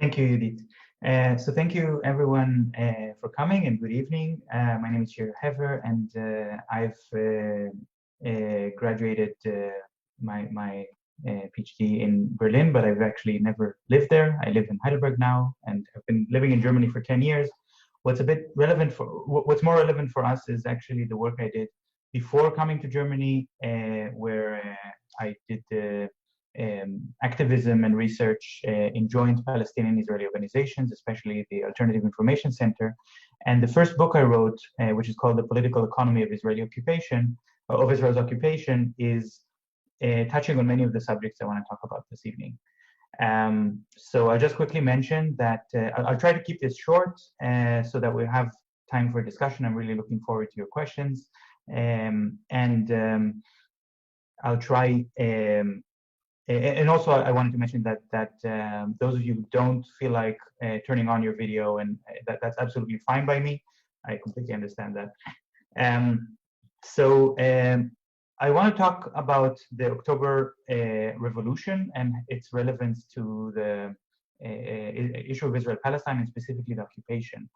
Thank you, Judith. So thank you everyone for coming and good evening. My name is Shir Hever and I've graduated my PhD in Berlin, but I've actually never lived there. I live in Heidelberg now and have been living in Germany for 10 years. What's more relevant for us is actually the work I did before coming to Germany, where I did activism and research in joint Palestinian-Israeli organizations, especially the Alternative Information Center. And the first book I wrote, which is called The Political Economy of Israel's occupation, is touching on many of the subjects I want to talk about this evening. So I'll just quickly mention that I'll try to keep this short so that we have time for discussion. I'm really looking forward to your questions. I'll try and also, I wanted to mention that those of you who don't feel like turning on your video, and that's absolutely fine by me. I completely understand that. I want to talk about the October Revolution and its relevance to the issue of Israel-Palestine and specifically the occupation.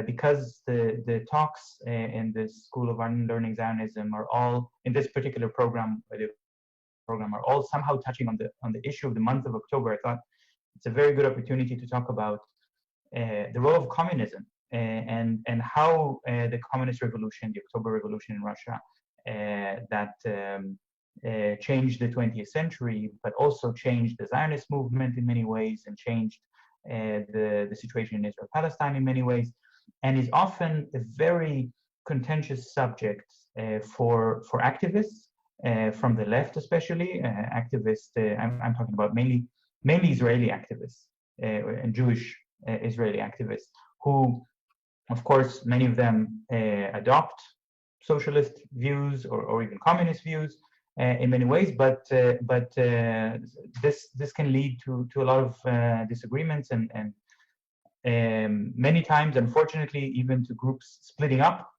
Because the talks in the School of Art and Learning Zionism are all, in this particular program, are all somehow touching on the issue of the month of October, I thought it's a very good opportunity to talk about the role of communism and how the communist revolution, the October Revolution in Russia, that changed the 20th century, but also changed the Zionist movement in many ways and changed the situation in Israel-Palestine in many ways, and is often a very contentious subject for activists. From the left, especially activists, I'm talking about mainly Israeli activists and Jewish Israeli activists, who, of course, many of them adopt socialist views or even communist views in many ways, but this can lead to a lot of disagreements and many times, unfortunately, even to groups splitting up.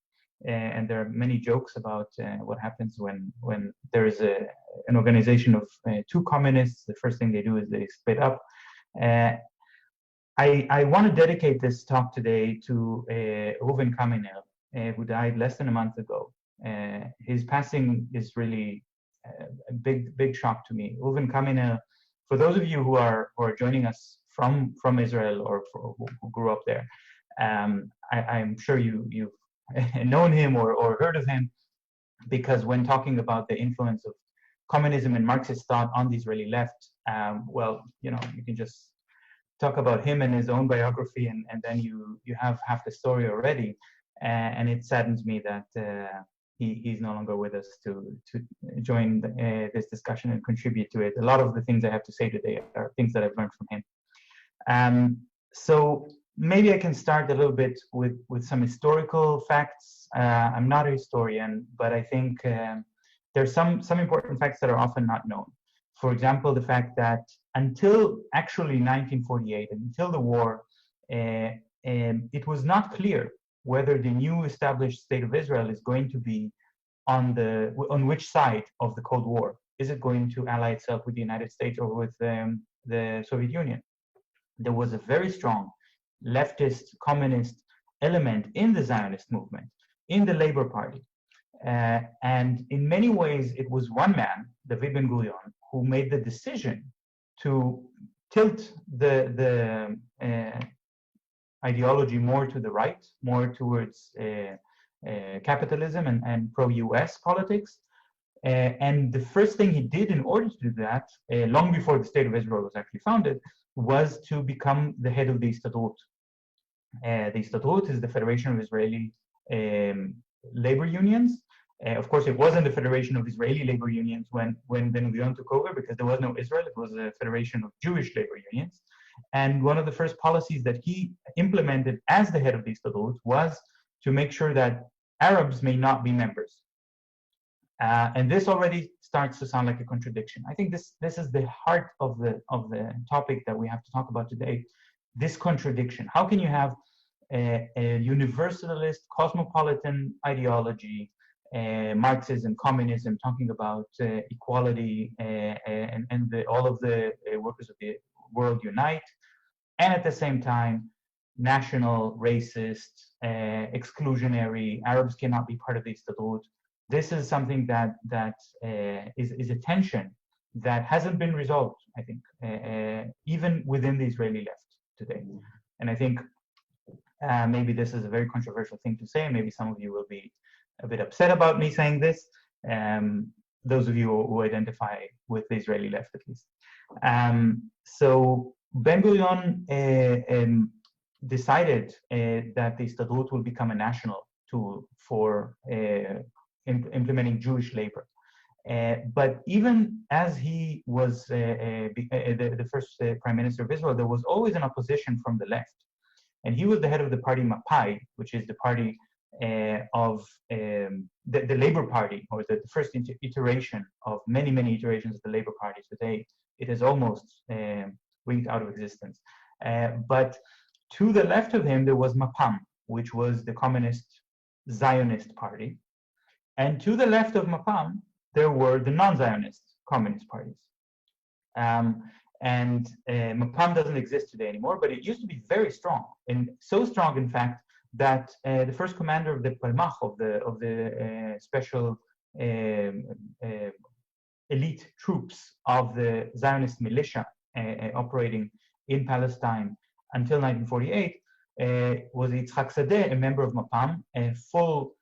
And there are many jokes about what happens when there is an organization of two communists. The first thing they do is they split up. I want to dedicate this talk today to Reuven Kaminer, who died less than a month ago. His passing is really a big shock to me. Reuven Kaminer, for those of you who are joining us from Israel or who grew up there, I'm sure you've known him or heard of him, because when talking about the influence of communism and Marxist thought on the Israeli left, well, you can just talk about him and his own biography, and then you have half the story already. And it saddens me that he's no longer with us to join this discussion and contribute to it. A lot of the things I have to say today are things that I've learned from him. So maybe I can start a little bit with some historical facts. I'm not a historian, but I think there's some important facts that are often not known. For example, the fact that until actually 1948, until the war, it was not clear whether the new established state of Israel is going to be on which side of the Cold War. Is it going to ally itself with the United States or with the Soviet Union? There was a very strong leftist communist element in the Zionist movement, in the Labor Party. And in many ways, it was one man, David Ben-Gurion, who made the decision to tilt the ideology more to the right, more towards capitalism and pro-US politics. And the first thing he did in order to do that, long before the State of Israel was actually founded, was to become the head of the Histadrut. The Histadrut is the Federation of Israeli Labor Unions. Of course, it wasn't the Federation of Israeli Labor Unions when Ben-Gurion took over, because there was no Israel. It was a federation of Jewish labor unions. And one of the first policies that he implemented as the head of the Histadrut was to make sure that Arabs may not be members. And this already starts to sound like a contradiction. I think this is the heart of the topic that we have to talk about today. This contradiction. How can you have a universalist, cosmopolitan ideology, Marxism, communism, talking about equality and all of the workers of the world unite, and at the same time, national, racist, exclusionary. Arabs cannot be part of the Istadrut. This is something that is a tension that hasn't been resolved, I think, even within the Israeli left today. And I think maybe this is a very controversial thing to say. Maybe some of you will be a bit upset about me saying this. Those of you who identify with the Israeli left, at least. So Ben-Gurion decided that the Istadrut will become a national tool for implementing Jewish labor. But even as he was the first prime minister of Israel, there was always an opposition from the left. And he was the head of the party Mapai, which is the party of the Labour Party, or the first iteration of many, many iterations of the Labour Party. Today, it is almost winked out of existence. But to the left of him, there was Mapam, which was the communist Zionist party. And to the left of Mapam, there were the non-Zionist communist parties. And Mapam doesn't exist today anymore, but it used to be very strong, and so strong, in fact, that the first commander of the Palmach, of the special elite troops of the Zionist militia operating in Palestine until 1948, was Yitzhak Sadeh, a member of Mapam, a full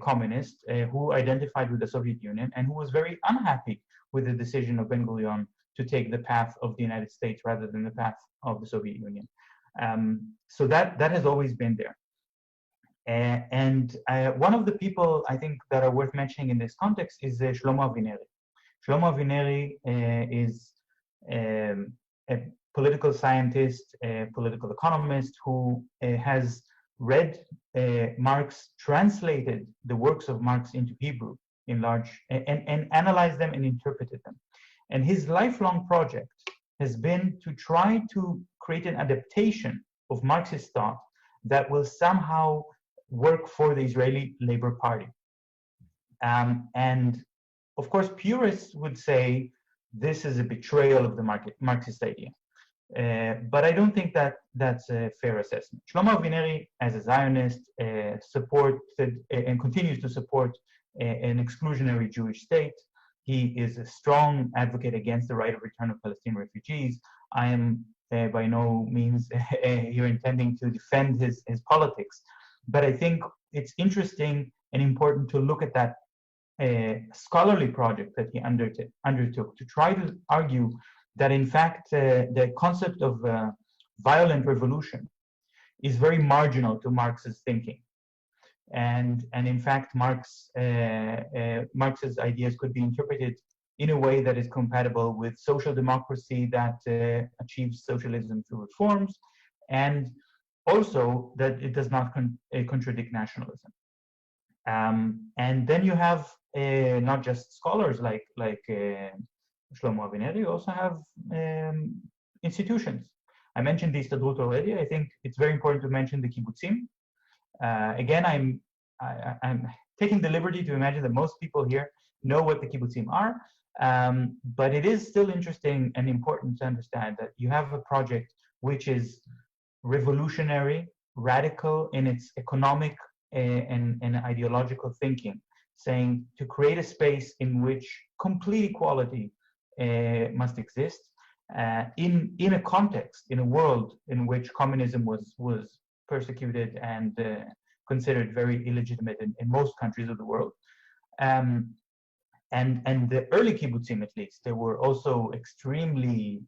communist who identified with the Soviet Union and who was very unhappy with the decision of Ben-Gurion to take the path of the United States rather than the path of the Soviet Union. So that has always been there. And one of the people I think that are worth mentioning in this context is Shlomo Avineri. Shlomo Avineri is a political scientist, a political economist who has read Marx, translated the works of Marx into Hebrew in large, and analyzed them and interpreted them. And his lifelong project has been to try to create an adaptation of Marxist thought that will somehow work for the Israeli Labor Party. And of course, purists would say this is a betrayal of the Marxist idea. But I don't think that that's a fair assessment. Shlomo Avineri, as a Zionist, supported and continues to support an exclusionary Jewish state. He is a strong advocate against the right of return of Palestinian refugees. I am by no means here intending to defend his politics, but I think it's interesting and important to look at that scholarly project that he undertook to try to argue that in fact the concept of violent revolution is very marginal to Marx's thinking. And in fact, Marx's ideas could be interpreted in a way that is compatible with social democracy that achieves socialism through reforms, and also that it does not contradict nationalism. And then you have not just scholars like Shlomo Avineri, you also have institutions. I mentioned the Istadrut already. I think it's very important to mention the kibbutzim. Again, I'm taking the liberty to imagine that most people here know what the kibbutzim are, but it is still interesting and important to understand that you have a project which is revolutionary, radical in its economic and ideological thinking, saying to create a space in which complete equality must exist in a context, in a world in which communism was persecuted and considered very illegitimate in most countries of the world. And the early kibbutzim, at least, they were also extremely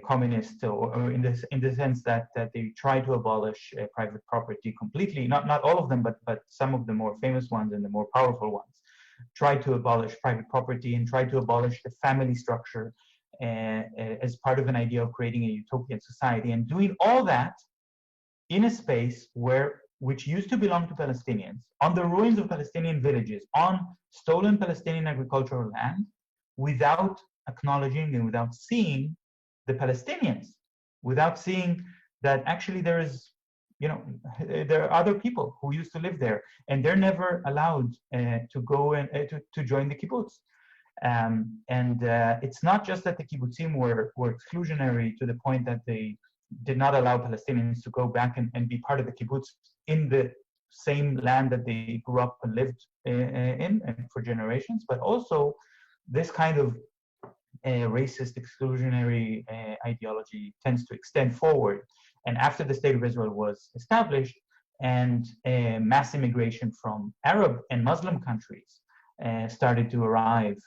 communist, or in the sense that they tried to abolish private property completely. Not all of them, but some of the more famous ones and the more powerful ones tried to abolish private property and tried to abolish the family structure as part of an idea of creating a utopian society, and doing all that in a space which used to belong to Palestinians, on the ruins of Palestinian villages, on stolen Palestinian agricultural land, without acknowledging and without seeing the Palestinians, without seeing that actually there are other people who used to live there, and they're never allowed to go and to join the kibbutz. It's not just that the kibbutzim were exclusionary to the point that they did not allow Palestinians to go back and be part of the kibbutz in the same land that they grew up and lived in and for generations, but also this kind of racist exclusionary ideology tends to extend forward. And after the State of Israel was established and mass immigration from Arab and Muslim countries started to arrive,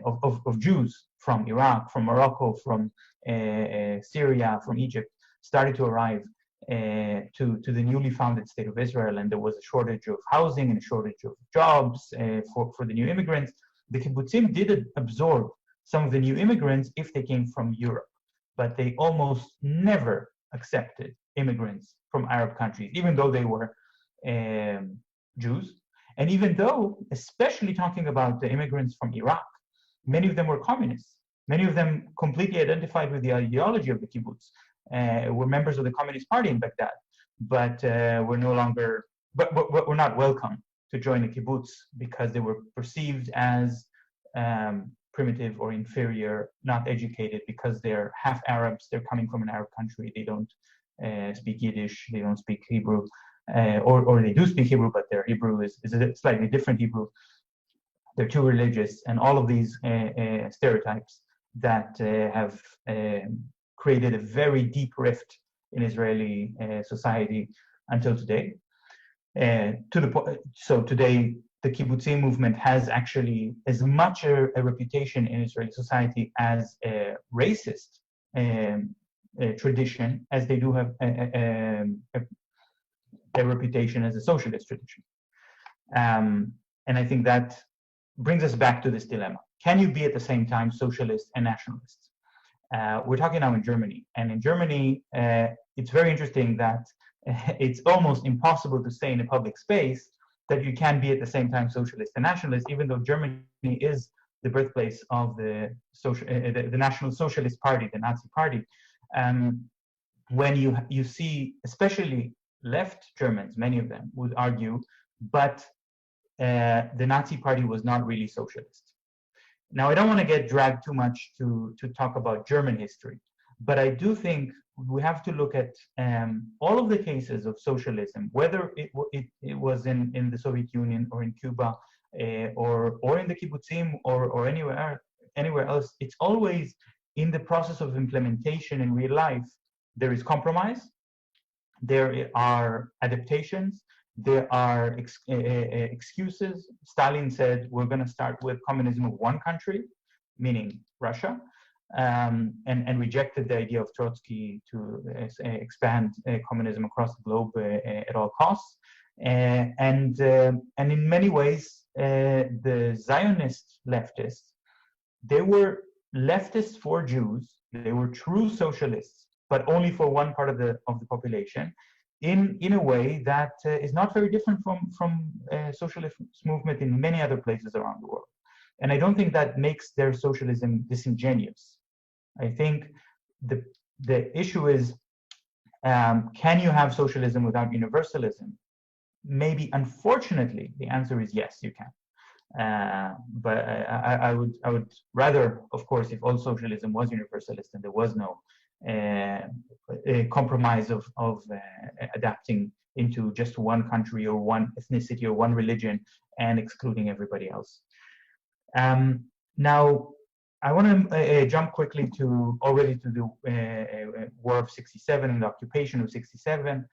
of Jews from Iraq, from Morocco, from Syria, from Egypt, started to arrive to the newly founded State of Israel, and there was a shortage of housing and a shortage of jobs for the new immigrants. The kibbutzim did absorb some of the new immigrants if they came from Europe, but they almost never accepted immigrants from Arab countries, even though they were Jews. And even though, especially talking about the immigrants from Iraq, many of them were communists. Many of them completely identified with the ideology of the kibbutz, were members of the Communist Party in Baghdad, but were no longer, but were not welcome to join the kibbutz because they were perceived as primitive or inferior, not educated, because they're half Arabs, they're coming from an Arab country, they don't speak Yiddish, they don't speak Hebrew, or they do speak Hebrew, but their Hebrew is a slightly different Hebrew. They're too religious, and all of these stereotypes that have created a very deep rift in Israeli society until today. So today, the kibbutzim movement has actually as much a reputation in Israeli society as a racist tradition as they do have a reputation as a socialist tradition. And I think that brings us back to this dilemma. Can you be at the same time socialist and nationalist? We're talking now in Germany. And in Germany, it's very interesting that it's almost impossible to say in a public space that you can be at the same time socialist and nationalist, even though Germany is the birthplace of the National Socialist Party, the Nazi Party. When you see, especially left Germans, many of them would argue, but the Nazi Party was not really socialist. Now, I don't want to get dragged too much to talk about German history, but I do think we have to look at all of the cases of socialism, whether it was in the Soviet Union or in Cuba or in the kibbutzim or anywhere else. It's always in the process of implementation in real life. There is compromise, there are adaptations, there are excuses. Stalin said, we're going to start with communism of one country, meaning Russia, and rejected the idea of Trotsky to expand communism across the globe at all costs. And in many ways, the Zionist leftists, they were leftists for Jews. They were true socialists, but only for one part of the population, in a way that is not very different from socialist movement in many other places around the world. And I don't think that makes their socialism disingenuous. I think the issue is, can you have socialism without universalism? Maybe, unfortunately, the answer is yes, you can. But I would rather, of course, if all socialism was universalist and there was no a compromise of adapting into just one country or one ethnicity or one religion and excluding everybody else. Now, I want to jump quickly to the War of '67 and the occupation of '67,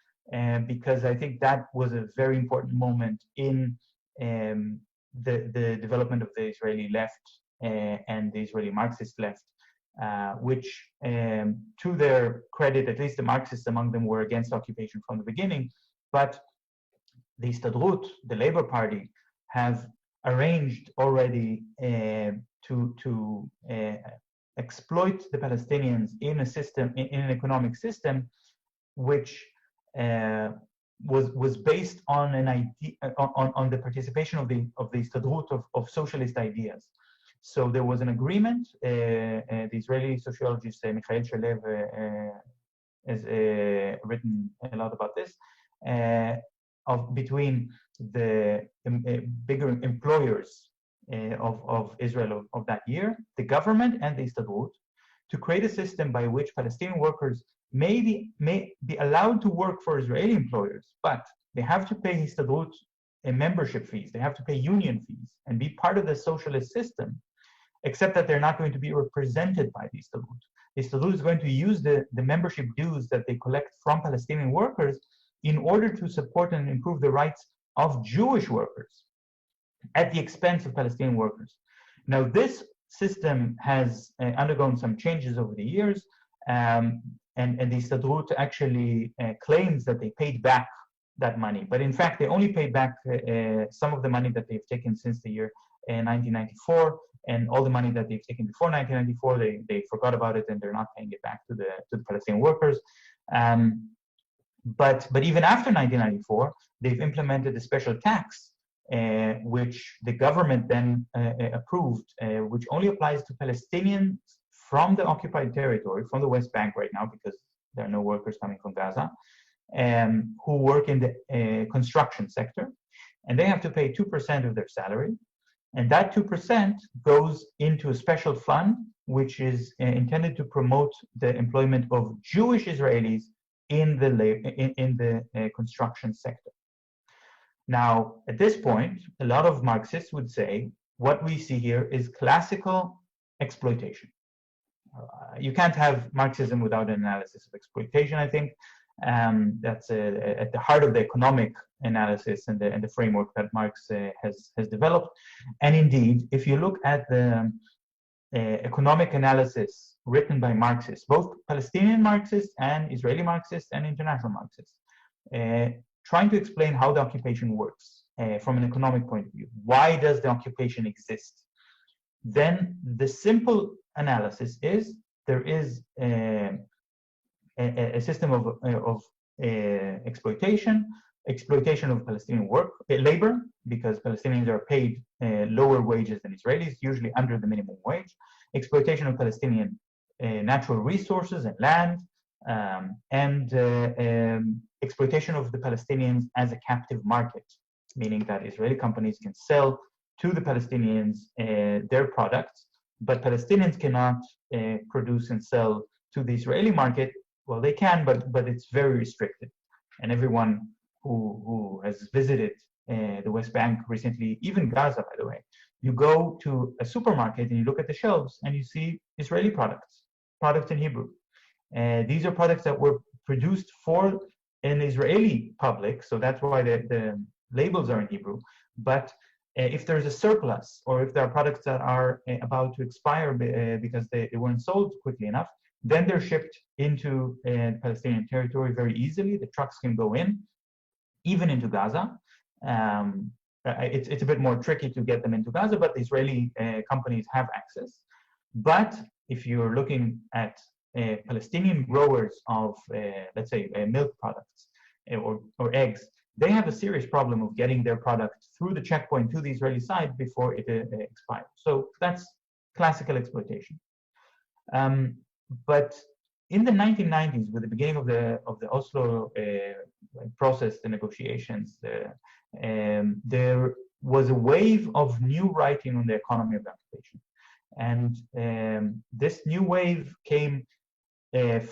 because I think that was a very important moment in the development of the Israeli left and the Israeli Marxist left, which, to their credit, at least the Marxists among them were against occupation from the beginning, but the Histadrut, the Labor Party, have arranged already to exploit the Palestinians in a system, in an economic system, which was based on an idea, on the participation of the Histadrut of socialist ideas. So there was an agreement. The Israeli sociologist Michael Shalev has written a lot about this, between the bigger employers of Israel of that year, the government and the Histadrut, to create a system by which Palestinian workers may be allowed to work for Israeli employers, but they have to pay Histadrut membership fees, they have to pay union fees, and be part of the socialist system, except that they're not going to be represented by the Histadrut. The Histadrut is going to use the membership dues that they collect from Palestinian workers in order to support and improve the rights of Jewish workers at the expense of Palestinian workers. Now, this system has undergone some changes over the years, and the Histadrut actually claims that they paid back that money. But in fact, they only paid back some of the money that they've taken since the year 1994, and all the money that they've taken before 1994, they forgot about it and they're not paying it back to the Palestinian workers. But even after 1994, they've implemented a special tax, which the government then approved, which only applies to Palestinians from the occupied territory, from the West Bank right now, because there are no workers coming from Gaza, who work in the construction sector, and they have to pay 2% of their salary. And that 2% goes into a special fund, which is intended to promote the employment of Jewish Israelis in the construction sector. Now, at this point, a lot of Marxists would say what we see here is classical exploitation. You can't have Marxism without an analysis of exploitation, I think. That's at the heart of the economic analysis and the framework that Marx has developed. And indeed, if you look at the economic analysis written by Marxists, both Palestinian Marxists and Israeli Marxists and international Marxists, trying to explain how the occupation works from an economic point of view. Why does the occupation exist? Then the simple analysis is there is a system of exploitation of Palestinian labor, because Palestinians are paid lower wages than Israelis, usually under the minimum wage, exploitation of Palestinian natural resources and land, and exploitation of the Palestinians as a captive market, meaning that Israeli companies can sell to the Palestinians their products, but Palestinians cannot produce and sell to the Israeli market. Well, they can, but it's very restricted. And everyone who has visited the West Bank recently, even Gaza, by the way, you go to a supermarket and you look at the shelves and you see Israeli products in Hebrew. These are products that were produced for an Israeli public, so that's why the labels are in Hebrew. But if there's a surplus, or if there are products that are about to expire because they weren't sold quickly enough, then they're shipped into Palestinian territory very easily. The trucks can go in, even into Gaza. It's a bit more tricky to get them into Gaza, but the Israeli companies have access. But if you're looking at Palestinian growers of, let's say, milk products or eggs, they have a serious problem of getting their product through the checkpoint to the Israeli side before it expires. So that's classical exploitation. But in the 1990s, with the beginning of the Oslo process, the negotiations, there was a wave of new writing on the economy of the occupation. And this new wave came,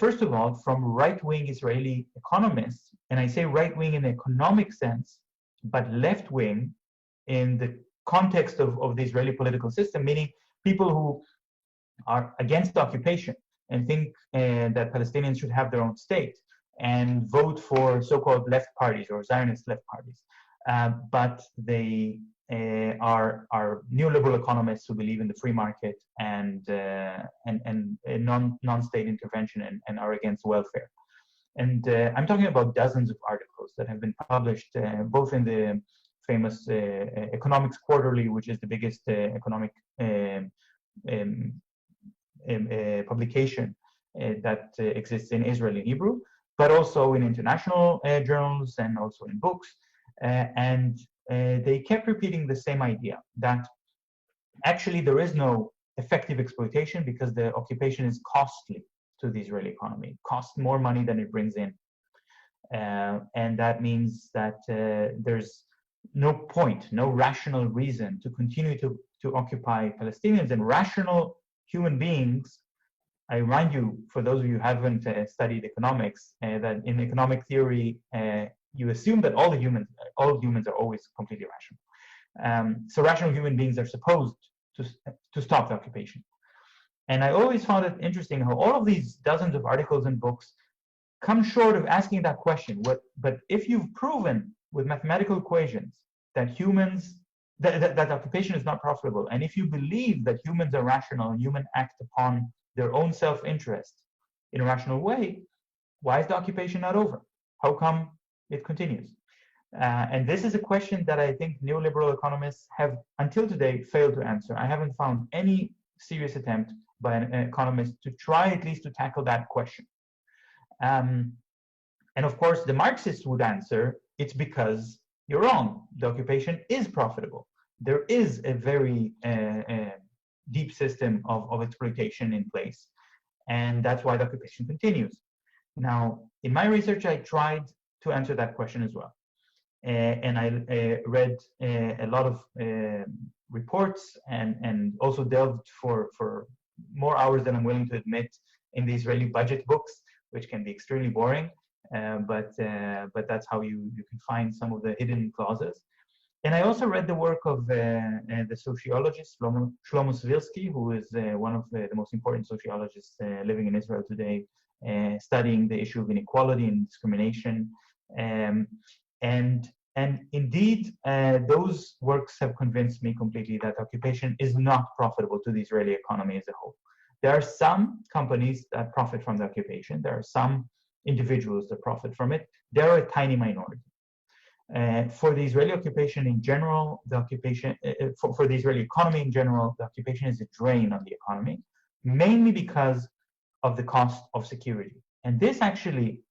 first of all, from right-wing Israeli economists. And I say right-wing in the economic sense, but left-wing in the context of the Israeli political system, meaning people who are against the occupation and think that Palestinians should have their own state and vote for so-called left parties or Zionist left parties. But they are neoliberal economists who believe in the free market and non-state intervention and are against welfare. And I'm talking about dozens of articles that have been published both in the famous Economics Quarterly, which is the biggest economic publication that exists in Israel in Hebrew, but also in international journals and also in books. And they kept repeating the same idea, that actually there is no effective exploitation because the occupation is costly to the Israeli economy. It costs more money than it brings in. And that means that there's no point, no rational reason to continue to occupy Palestinians, and rational human beings. I remind you, for those of you who haven't studied economics, that in economic theory, you assume that all humans are always completely rational. So rational human beings are supposed to stop the occupation. And I always found it interesting how all of these dozens of articles and books come short of asking that question. But if you've proven with mathematical equations that that occupation is not profitable, and if you believe that humans are rational and humans act upon their own self-interest in a rational way, why is the occupation not over? How come it continues? And this is a question that I think neoliberal economists have, until today, failed to answer. I haven't found any serious attempt by an economist to try at least to tackle that question. And of course, the Marxists would answer, it's because you're wrong. The occupation is profitable. There is a very deep system of exploitation in place. And that's why the occupation continues. Now, in my research, I tried to answer that question as well. And I read a lot of reports and also delved for more hours than I'm willing to admit in the Israeli budget books, which can be extremely boring. But that's how you can find some of the hidden clauses. And I also read the work of the sociologist Shlomo Svirsky, who is one of the most important sociologists living in Israel today, studying the issue of inequality and discrimination. And indeed, those works have convinced me completely that occupation is not profitable to the Israeli economy as a whole. There are some companies that profit from the occupation. There are some individuals that profit from it. They are a tiny minority. For the Israeli occupation in general, the occupation, for the Israeli economy in general, the occupation is a drain on the economy, mainly because of the cost of security. And this actually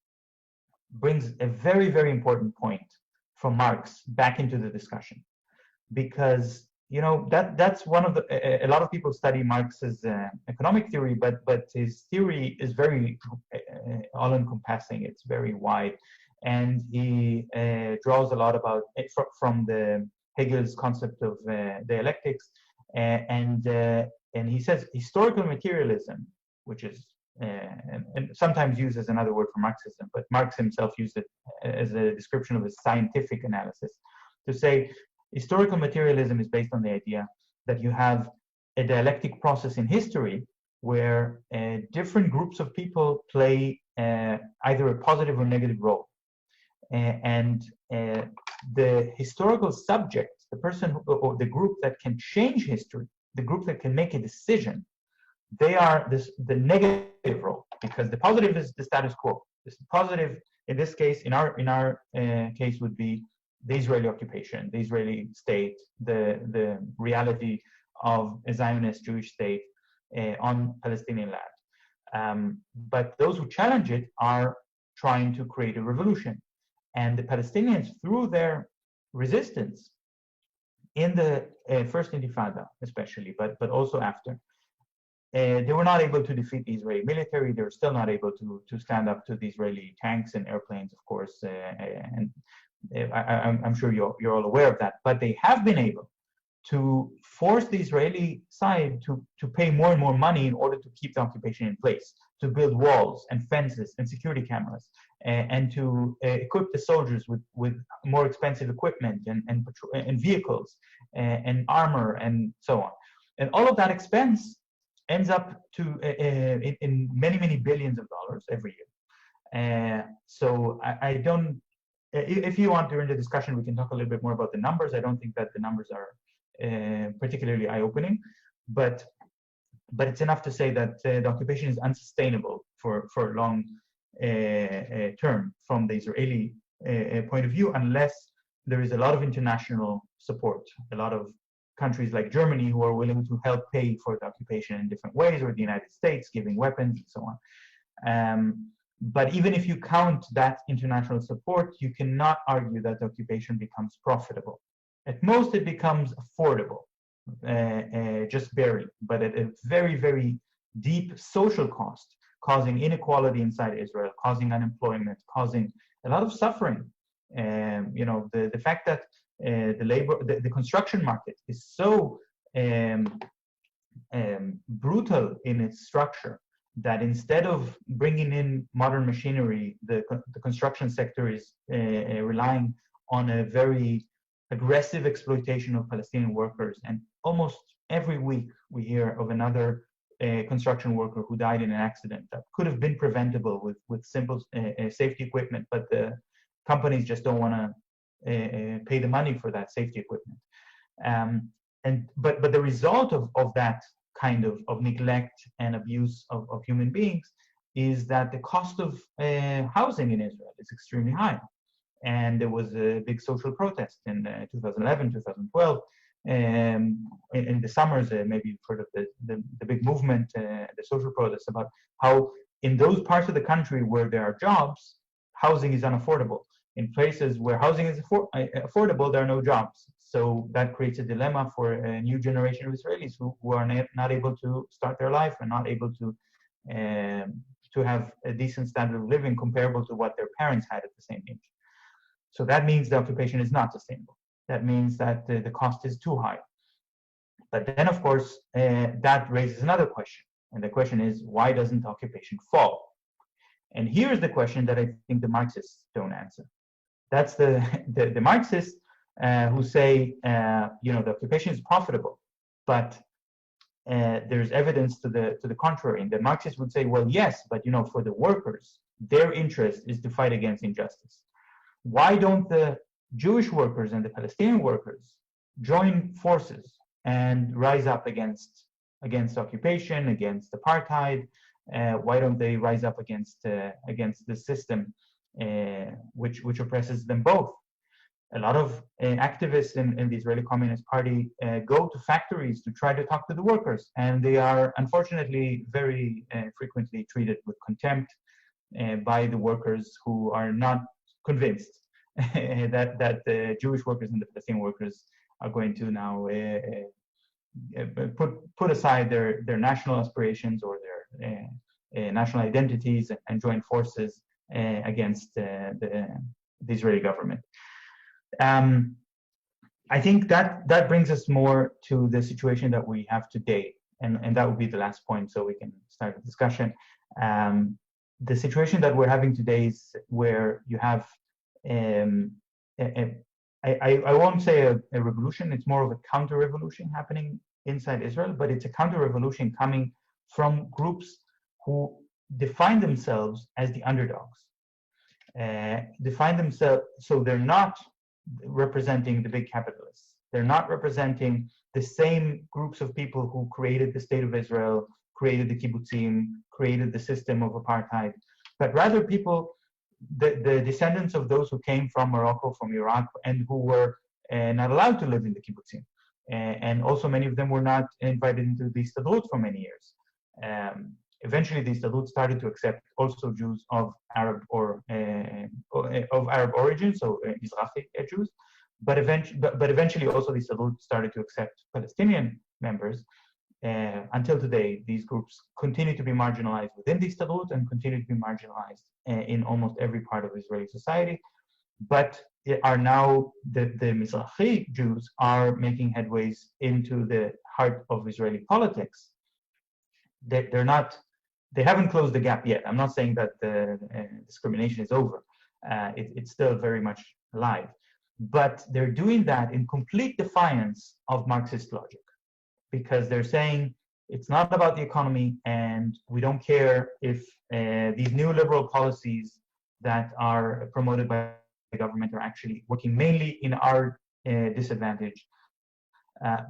brings a very, very important point from Marx back into the discussion, because that's one of a lot of people study Marx's economic theory, but his theory is very all-encompassing. It's very wide, and he draws a lot about from the Hegel's concept of dialectics, and he says historical materialism, which is and sometimes used as another word for Marxism, but Marx himself used it as a description of a scientific analysis to say historical materialism is based on the idea that you have a dialectic process in history where different groups of people play either a positive or negative role. And the historical subject, the person or the group that can change history, the group that can make a decision, they are the negative role, because the positive is the status quo. This positive, in this case, in our case, would be the Israeli occupation, the Israeli state, the reality of a Zionist Jewish state on Palestinian land. But those who challenge it are trying to create a revolution. And the Palestinians, through their resistance in the first Intifada, especially, but also after, they were not able to defeat the Israeli military. They were still not able to stand up to the Israeli tanks and airplanes, of course, and I'm sure you're all aware of that. But they have been able to force the Israeli side to pay more and more money in order to keep the occupation in place, to build walls and fences and security cameras, and to equip the soldiers with more expensive equipment and vehicles and armor and so on. And all of that expense ends up to in many, many billions of dollars every year. So I don't, if you want during the discussion, we can talk a little bit more about the numbers. I don't think that the numbers are particularly eye-opening, but it's enough to say that the occupation is unsustainable for a long term from the Israeli point of view, unless there is a lot of international support, a lot of countries like Germany who are willing to help pay for the occupation in different ways, or the United States giving weapons and so on. But even if you count that international support, you cannot argue that the occupation becomes profitable. At most, it becomes affordable, just barely, but at a very, very deep social cost, causing inequality inside Israel, causing unemployment, causing a lot of suffering. The fact that the construction market is so brutal in its structure that instead of bringing in modern machinery, the construction sector is relying on a very aggressive exploitation of Palestinian workers. And almost every week we hear of another construction worker who died in an accident that could have been preventable with simple safety equipment, but the companies just don't want to pay the money for that safety equipment. But the result of that kind of neglect and abuse of human beings is that the cost of housing in Israel is extremely high. And there was a big social protest in 2011, 2012. In the summers, maybe you've heard of the big movement, the social protest about how in those parts of the country where there are jobs, housing is unaffordable. In places where housing is affordable, there are no jobs. So that creates a dilemma for a new generation of Israelis who are not able to start their life and not able to have a decent standard of living comparable to what their parents had at the same age. So that means the occupation is not sustainable. That means that the cost is too high. But then, of course, that raises another question. And the question is, why doesn't the occupation fall? And here's the question that I think the Marxists don't answer. That's the Marxists who say, the occupation is profitable, but there's evidence to the contrary. And the Marxists would say, well, yes, but for the workers, their interest is to fight against injustice. Why don't the Jewish workers and the Palestinian workers join forces and rise up against occupation, against apartheid? Why don't they rise up against the system which oppresses them both? A lot of activists in the Israeli Communist Party go to factories to try to talk to the workers, and they are unfortunately very frequently treated with contempt by the workers who are not convinced that the Jewish workers and the Palestinian workers are going to now put aside their national aspirations or their national identities and join forces against the Israeli government. I think that brings us more to the situation that we have today, and that would be the last point, so we can start the discussion. The situation that we're having today is where you have I won't say a revolution, it's more of a counter-revolution happening inside Israel, but it's a counter-revolution coming from groups who define themselves as the underdogs. Define themselves, so they're not representing the big capitalists. They're not representing the same groups of people who created the state of Israel, created the kibbutzim, created the system of apartheid, but rather people, the descendants of those who came from Morocco, from Iraq, and who were not allowed to live in the kibbutzim. And also many of them were not invited into the Histadrut for many years. Eventually, the Histadrut started to accept also Jews of Arab origin, so Mizrahi Jews. But eventually, also the Histadrut started to accept Palestinian members. Until today, these groups continue to be marginalized within the Histadrut and continue to be marginalized in almost every part of Israeli society. But are now the Mizrahi Jews are making headways into the heart of Israeli politics. They haven't closed the gap yet. I'm not saying that the discrimination is over. It's still very much alive. But they're doing that in complete defiance of Marxist logic, because they're saying it's not about the economy, and we don't care if these neoliberal policies that are promoted by the government are actually working mainly in our disadvantage.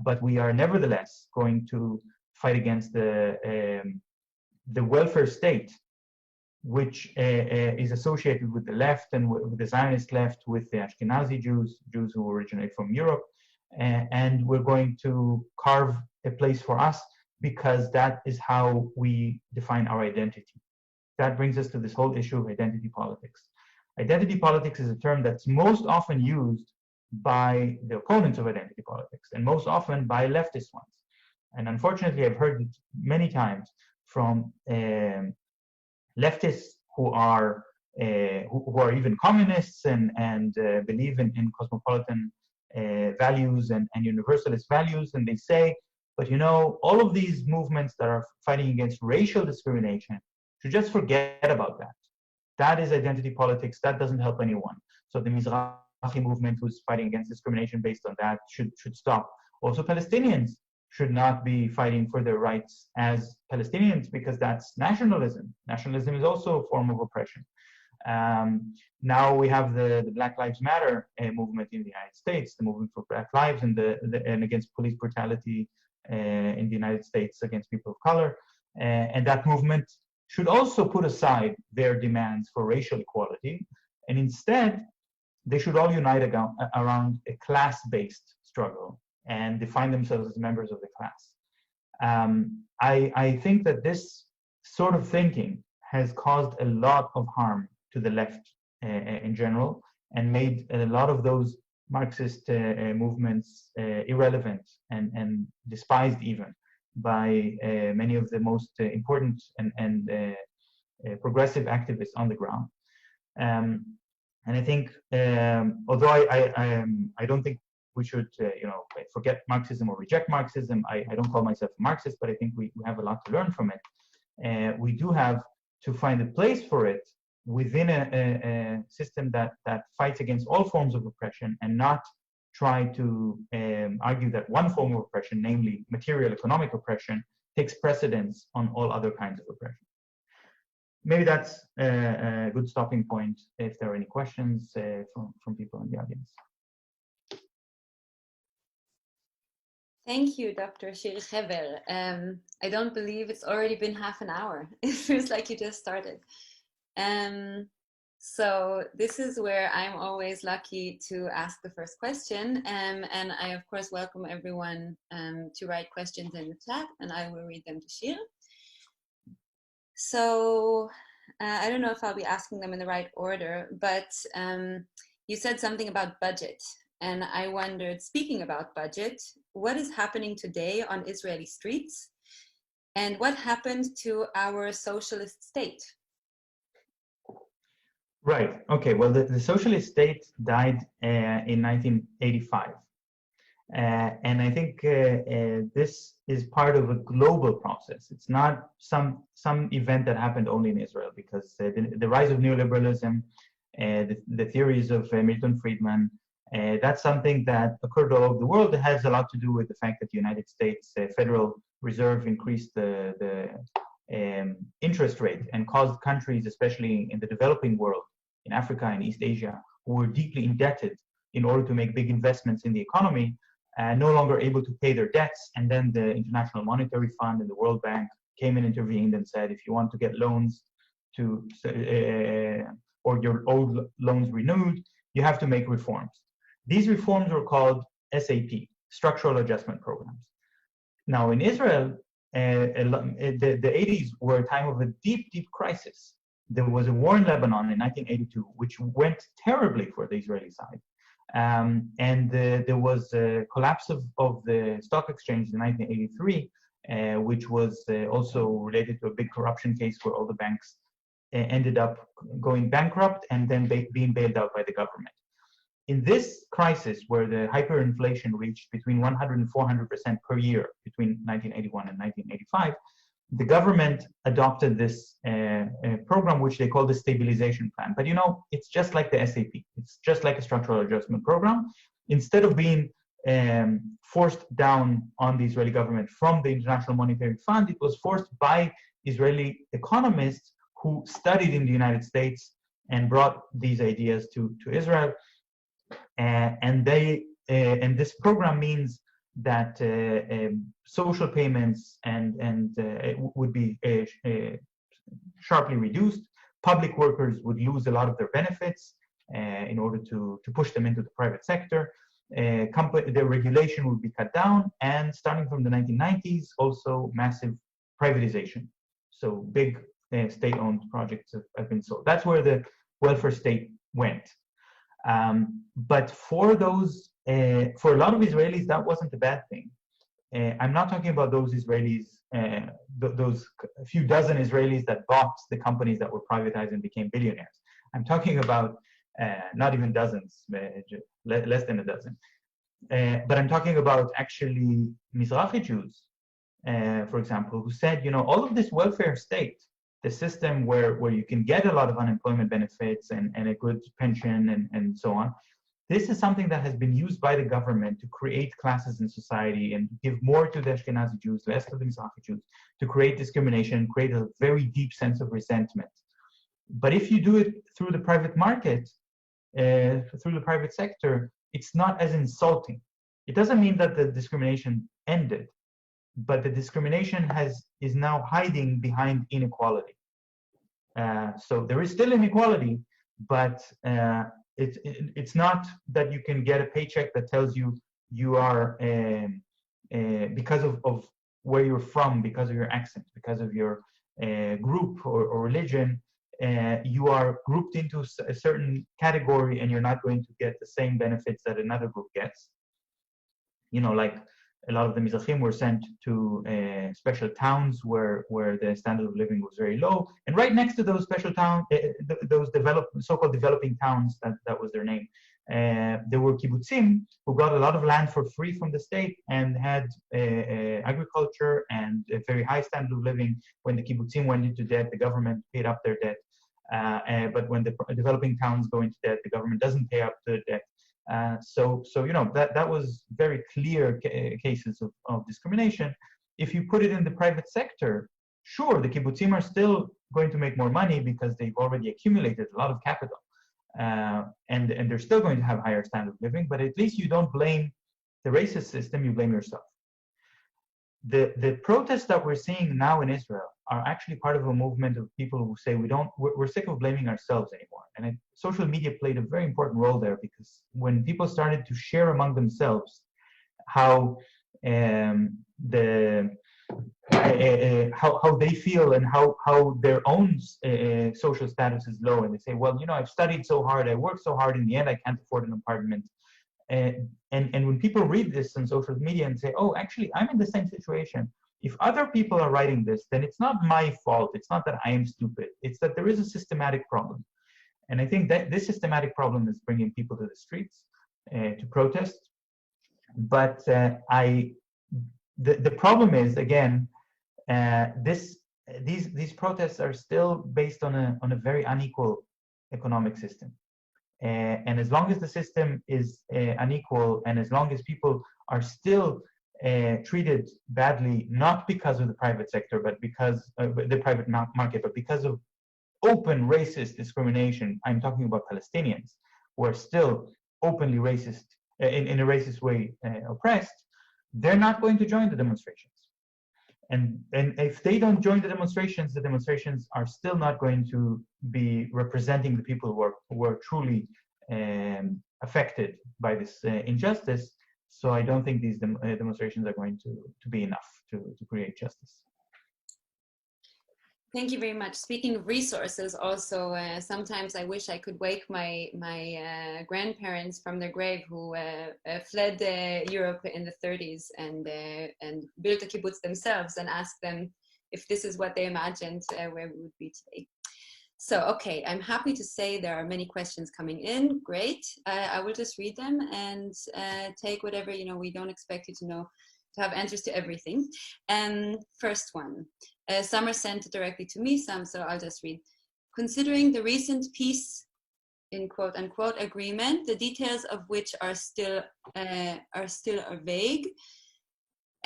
But we are nevertheless going to fight against the welfare state, which is associated with the left and with the Zionist left, with the Ashkenazi Jews who originate from Europe. And we're going to carve a place for us because that is how we define our identity. That brings us to this whole issue of identity politics. Identity politics is a term that's most often used by the opponents of identity politics, and most often by leftist ones. And unfortunately, I've heard it many times from leftists who are even communists and believe in cosmopolitan values and universalist values, and they say, but you know, all of these movements that are fighting against racial discrimination should just forget about that. That is identity politics. That doesn't help anyone. So the Mizrahi movement, who's fighting against discrimination based on that, should stop. Also, Palestinians should not be fighting for their rights as Palestinians because that's nationalism. Nationalism is also a form of oppression. Now we have the Black Lives Matter movement in the United States, the movement for Black Lives and against police brutality in the United States against people of color. And that movement should also put aside their demands for racial equality, and instead they should all unite around a class-based struggle and define themselves as members of the class. I think that this sort of thinking has caused a lot of harm to the left in general and made a lot of those Marxist movements irrelevant and despised even by many of the most important and progressive activists on the ground. And I think, although I don't think we should, forget Marxism or reject Marxism. I don't call myself a Marxist, but I think we have a lot to learn from it. We do have to find a place for it within a system that fights against all forms of oppression and not try to argue that one form of oppression, namely material economic oppression, takes precedence on all other kinds of oppression. Maybe that's a good stopping point if there are any questions from people in the audience. Thank you, Dr. Shir Hever. I don't believe it's already been half an hour. It feels like you just started. So this is where I'm always lucky to ask the first question. And I, of course, welcome everyone to write questions in the chat, and I will read them to Shir. So I don't know if I'll be asking them in the right order, but you said something about budget. And I wondered, speaking about budget, what is happening today on Israeli streets? And what happened to our socialist state? Right. Okay. Well, the socialist state died in 1985. And I think this is part of a global process. It's not some event that happened only in Israel, because the rise of neoliberalism, the theories of Milton Friedman, that's something that occurred all over the world. It has a lot to do with the fact that the United States Federal Reserve increased the interest rate and caused countries, especially in the developing world, in Africa and East Asia, who were deeply indebted in order to make big investments in the economy, no longer able to pay their debts. And then the International Monetary Fund and the World Bank came and intervened and said, if you want to get loans or your old loans renewed, you have to make reforms. These reforms were called SAP, Structural Adjustment Programs. Now in Israel, the 80s were a time of a deep, deep crisis. There was a war in Lebanon in 1982, which went terribly for the Israeli side. And there was a collapse of the stock exchange in 1983, which was also related to a big corruption case where all the banks ended up going bankrupt and then being bailed out by the government. In this crisis, where the hyperinflation reached between 100 and 400% per year between 1981 and 1985, the government adopted this program, which they call the stabilization plan. But you know, it's just like the SAP. It's just like a structural adjustment program. Instead of being forced down on the Israeli government from the International Monetary Fund, it was forced by Israeli economists who studied in the United States and brought these ideas to Israel. And this program means that social payments would be sharply reduced. Public workers would lose a lot of their benefits in order to push them into the private sector. The regulation would be cut down, and starting from the 1990s, also massive privatization. So big state-owned projects have been sold. That's where the welfare state went. But for those, for a lot of Israelis, that wasn't a bad thing. I'm not talking about those Israelis, those few dozen Israelis that bought the companies that were privatized and became billionaires. I'm talking about not even dozens, less than a dozen. But I'm talking about actually Mizrahi Jews, for example, who said, all of this welfare state, the system where you can get a lot of unemployment benefits and a good pension and so on, this is something that has been used by the government to create classes in society and give more to the Ashkenazi Jews, less to the Mizrahi Jews, to create discrimination, create a very deep sense of resentment. But if you do it through the private market, through the private sector, it's not as insulting. It doesn't mean that the discrimination ended, but the discrimination is now hiding behind inequality. So there is still inequality, but it's not that you can get a paycheck that tells you are because of where you're from, because of your accent, because of your group or religion, you are grouped into a certain category and you're not going to get the same benefits that another group gets. Like a lot of the Mizrahim were sent to special towns where the standard of living was very low. And right next to those special towns, those so-called developing towns, that was their name, there were kibbutzim who got a lot of land for free from the state and had agriculture and a very high standard of living. When the kibbutzim went into debt, the government paid up their debt. But when the developing towns go into debt, the government doesn't pay up the debt. So that was very clear cases of discrimination. If you put it in the private sector, sure, the kibbutzim are still going to make more money because they've already accumulated a lot of capital, and they're still going to have higher standard of living. But at least you don't blame the racist system; you blame yourself. The protests that we're seeing now in Israel are actually part of a movement of people who say we're sick of blaming ourselves anymore. And social media played a very important role there, because when people started to share among themselves how how they feel and how their own social status is low, and they say, well, I've studied so hard, I worked so hard, in the end I can't afford an apartment. And when people read this on social media and say, oh, actually, I'm in the same situation. If other people are writing this, then it's not my fault. It's not that I am stupid. It's that there is a systematic problem. And I think that this systematic problem is bringing people to the streets to protest. But the problem is, again, these protests are still based on a very unequal economic system. And as long as the system is unequal, and as long as people are still treated badly, not because of the private sector, but because the private market, but because of open racist discrimination. I'm talking about Palestinians who are still openly racist, in a racist way oppressed. They're not going to join the demonstrations. And if they don't join the demonstrations are still not going to be representing the people who are truly affected by this injustice. So I don't think these demonstrations are going to be enough to create justice. Thank you very much. Speaking of resources, also, sometimes I wish I could wake my grandparents from their grave who fled Europe in the 30s and built a kibbutz themselves, and ask them if this is what they imagined where we would be today. So, okay, I'm happy to say there are many questions coming in. Great. I will just read them and take whatever, we don't expect you to have answers to everything. First one. Some are sent directly to me, so I'll just read. Considering the recent peace, in quote unquote, agreement, the details of which are still vague,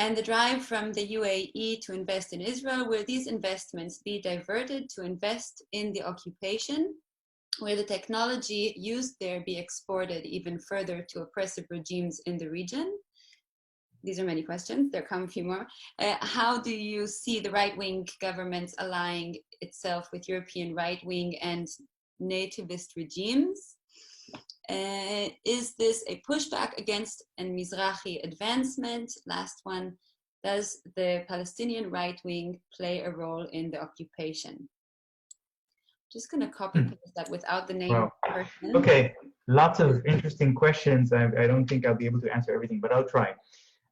and the drive from the UAE to invest in Israel, will these investments be diverted to invest in the occupation? Will the technology used there be exported even further to oppressive regimes in the region? These are many questions. There come a few more. How do you see the right-wing governments allying itself with European right-wing and nativist regimes? Is this a pushback against a Mizrahi advancement? Last one. Does the Palestinian right-wing play a role in the occupation? Just going to copy paste that without the name of the person. Okay, lots of interesting questions. I don't think I'll be able to answer everything, but I'll try.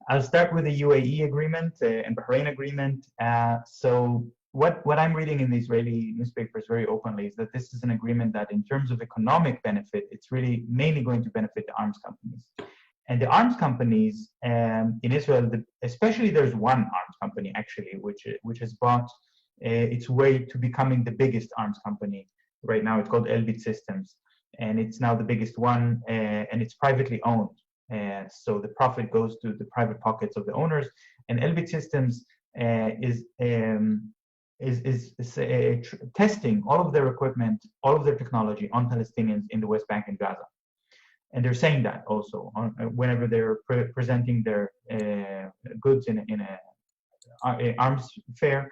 I'll start with the UAE agreement and Bahrain agreement. So what I'm reading in the Israeli newspapers very openly is that this is an agreement that in terms of economic benefit, it's really mainly going to benefit the arms companies. And the arms companies in Israel, especially there's one arms company actually, which has bought its way to becoming the biggest arms company right now. It's called Elbit Systems, and it's now the biggest one, and it's privately owned. So the profit goes to the private pockets of the owners. And Elbit Systems is testing all of their equipment, all of their technology on Palestinians in the West Bank and Gaza. And they're saying that also whenever they're presenting their goods in a arms fair.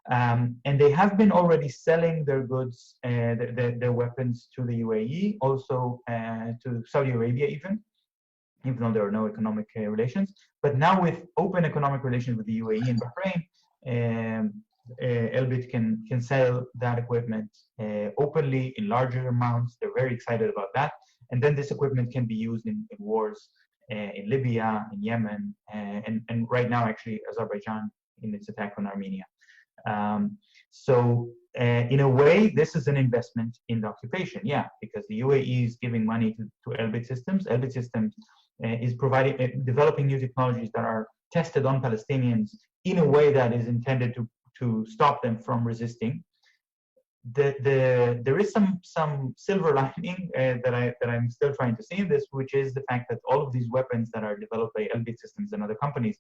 And they have been already selling their goods, their weapons to the UAE, also to Saudi Arabia even though there are no economic relations. But now with open economic relations with the UAE and Bahrain, Elbit can sell that equipment openly in larger amounts. They're very excited about that. And then this equipment can be used in wars in Libya, in Yemen, and right now actually Azerbaijan in its attack on Armenia. So in a way, this is an investment in the occupation, yeah, because the UAE is giving money to Elbit Systems. Elbit Systems is developing new technologies that are tested on Palestinians in a way that is intended to stop them from resisting. There is some silver lining that I'm still trying to see in this, which is the fact that all of these weapons that are developed by Elbit Systems and other companies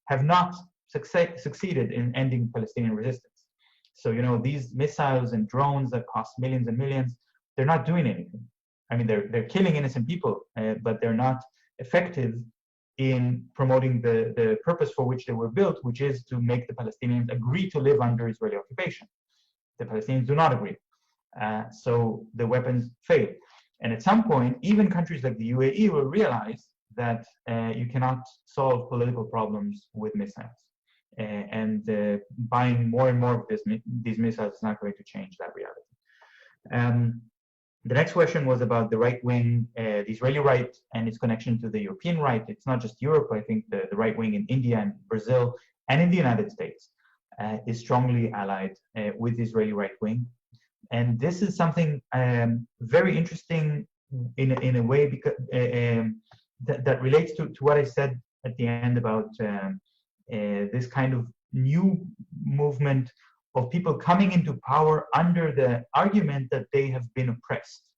have not succeeded in ending Palestinian resistance. So, these missiles and drones that cost millions and millions, they're not doing anything. I mean, they're killing innocent people, but they're not effective in promoting the purpose for which they were built, which is to make the Palestinians agree to live under Israeli occupation. The Palestinians do not agree. So the weapons fail. And at some point, even countries like the UAE will realize that you cannot solve political problems with missiles. And buying more and more of these missiles is not going to change that reality. The next question was about the right wing, the Israeli right, and its connection to the European right. It's not just Europe. I think the right wing in India and Brazil and in the United States is strongly allied with the Israeli right wing. And this is something very interesting in a way because that relates to what I said at the end about this kind of new movement of people coming into power under the argument that they have been oppressed.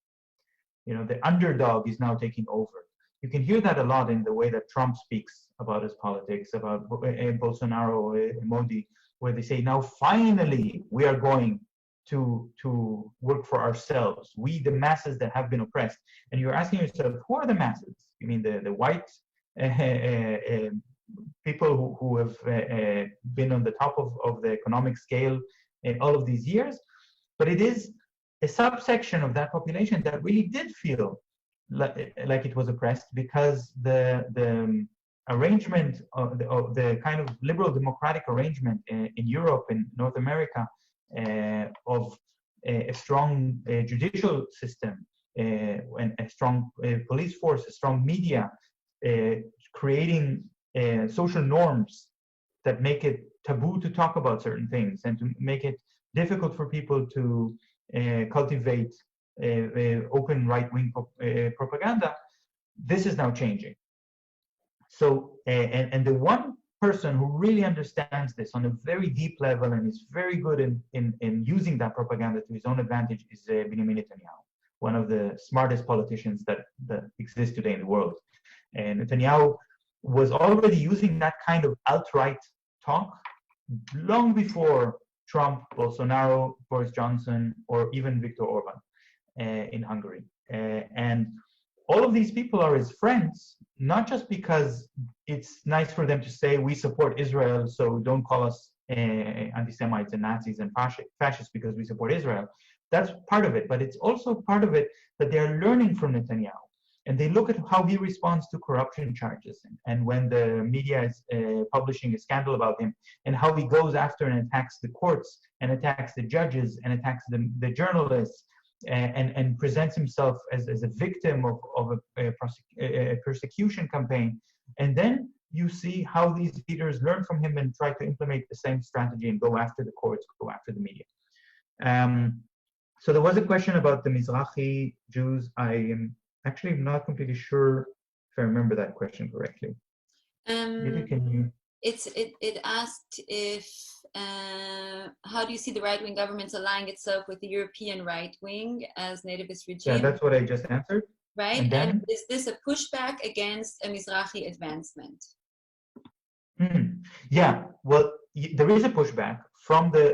The underdog is now taking over. You can hear that a lot in the way that Trump speaks about his politics, about Bolsonaro, Modi, where they say, now finally we are going to work for ourselves. We, the masses that have been oppressed. And you're asking yourself, who are the masses? You mean the white people who have been on the top of the economic scale in all of these years? But it is a subsection of that population that really did feel like it was oppressed because the arrangement of the kind of liberal democratic arrangement in Europe and North America of a strong judicial system and a strong police force, a strong media, creating social norms that make it taboo to talk about certain things and to make it difficult for people to cultivate open right-wing propaganda. This is now changing. So, and the one person who really understands this on a very deep level and is very good in using that propaganda to his own advantage is Benjamin Netanyahu, one of the smartest politicians that exist today in the world. And Netanyahu was already using that kind of alt-right talk long before Trump, Bolsonaro, Boris Johnson, or even Viktor Orban in Hungary. And all of these people are his friends, not just because it's nice for them to say we support Israel, so don't call us anti-Semites and Nazis and fascists because we support Israel. That's part of it, but it's also part of it that they're learning from Netanyahu. And they look at how he responds to corruption charges and when the media is publishing a scandal about him and how he goes after and attacks the courts and attacks the judges and attacks the journalists and presents himself as a victim of a persecution campaign. And then you see how these leaders learn from him and try to implement the same strategy and go after the courts, go after the media. So there was a question about the Mizrahi Jews. I am actually not completely sure if I remember that question correctly. Can you? It asked if how do you see the right-wing governments aligning itself with the European right wing as nativist regime? Yeah, that's what I just answered. Right, and is this a pushback against a Mizrahi advancement? Yeah, well, there is a pushback from the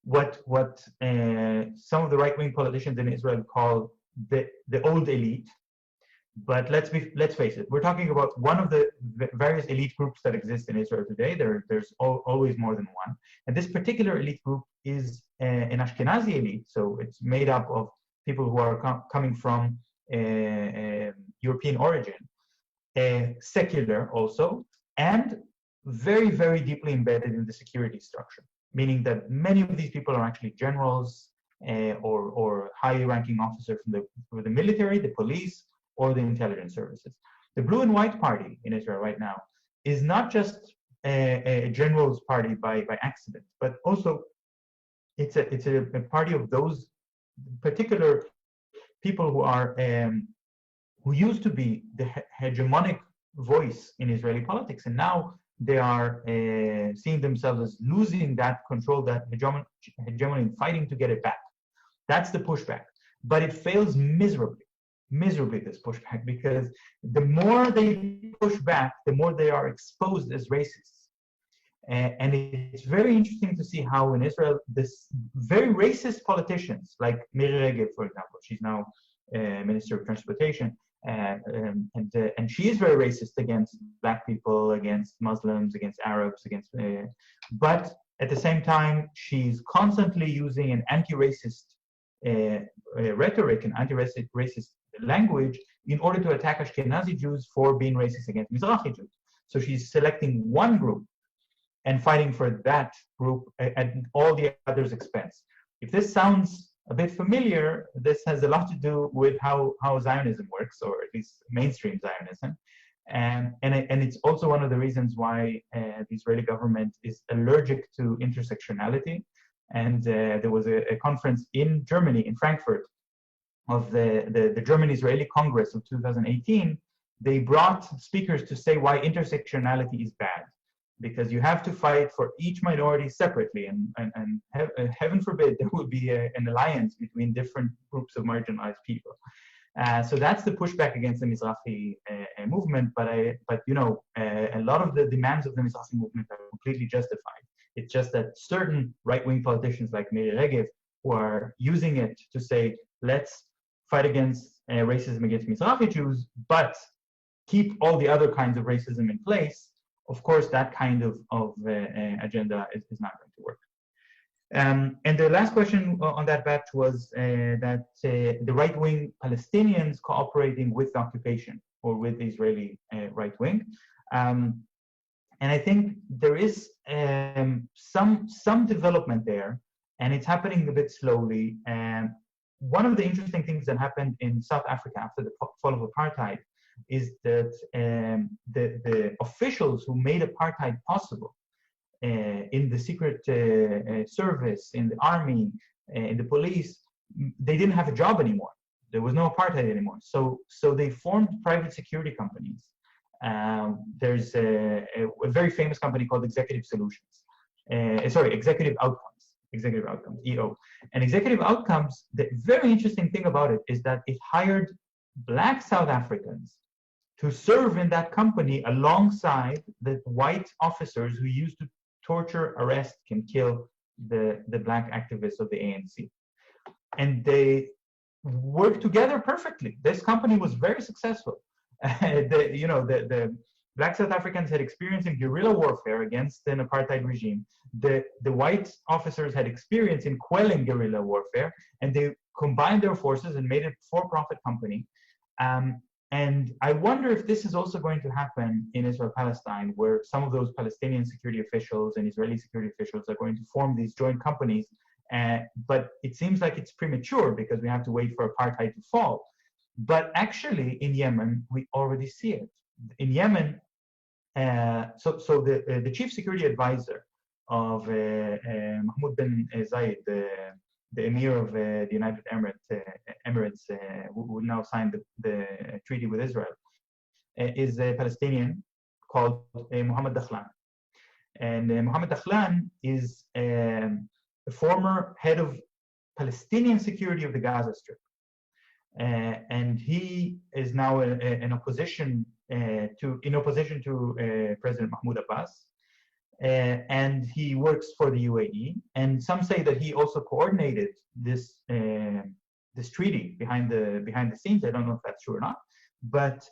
what some of the right-wing politicians in Israel call the old elite. But let's face it, we're talking about one of the various elite groups that exist in Israel today. There's always more than one, and this particular elite group is an Ashkenazi elite, so it's made up of people who are coming from European origin, secular also, and very, very deeply embedded in the security structure, meaning that many of these people are actually generals or high-ranking officers from the military, the police, or the intelligence services. The Blue and White Party in Israel right now is not just a generals party by accident, but also it's a party of those particular people who are who used to be the hegemonic voice in Israeli politics, and now they are seeing themselves as losing that control, that hegemony, and fighting to get it back. That's the pushback, but it fails miserably, this pushback, because the more they push back, the more they are exposed as racists. And it's very interesting to see how in Israel, this very racist politicians, like Miri Regev, for example, she's now Minister of Transportation, and she is very racist against Black people, against Muslims, against Arabs, but at the same time, she's constantly using an anti-racist rhetoric and anti-racist language in order to attack Ashkenazi Jews for being racist against Mizrahi Jews. So she's selecting one group and fighting for that group at all the others' expense. If this sounds a bit familiar, this has a lot to do with how Zionism works, or at least mainstream Zionism. And it's also one of the reasons why the Israeli government is allergic to intersectionality. And there was a conference in Germany, in Frankfurt, of the German-Israeli Congress of 2018. They brought speakers to say why intersectionality is bad, because you have to fight for each minority separately, and heaven forbid there would be an alliance between different groups of marginalized people. So that's the pushback against the Mizrahi movement. But you know, a lot of the demands of the Mizrahi movement are completely justified. It's just that certain right-wing politicians like Miri Regev, who are using it to say, let's fight against racism against Mizrahi Jews, but keep all the other kinds of racism in place. Of course, that kind of agenda is not going to work. And the last question on that batch was that the right-wing Palestinians cooperating with the occupation or with the Israeli right-wing. And I think there is some development there, and it's happening a bit slowly. And one of the interesting things that happened in South Africa after the fall of apartheid is that the officials who made apartheid possible in the secret service, in the army, in the police, they didn't have a job anymore. There was no apartheid anymore. So they formed private security companies. There's a very famous company called Executive Outcomes, EO. And Executive Outcomes, the very interesting thing about it is that it hired Black South Africans to serve in that company alongside the white officers who used to torture, arrest, and kill the Black activists of the ANC. And they worked together perfectly. This company was very successful. The Black South Africans had experience in guerrilla warfare against an apartheid regime. The white officers had experience in quelling guerrilla warfare, and they combined their forces and made a for-profit company. And I wonder if this is also going to happen in Israel-Palestine, where some of those Palestinian security officials and Israeli security officials are going to form these joint companies. But it seems like it's premature because we have to wait for apartheid to fall. But actually, in Yemen, we already see it. In Yemen, the chief security advisor of Mahmoud bin Zayed, the emir of the United Emirates, who now signed the treaty with Israel, is a Palestinian called Mohammed Dakhlan. And Mohammed Dakhlan is the former head of Palestinian security of the Gaza Strip. And he is now in opposition to President Mahmoud Abbas. And he works for the UAE. And some say that he also coordinated this treaty behind the scenes. I don't know if that's true or not. But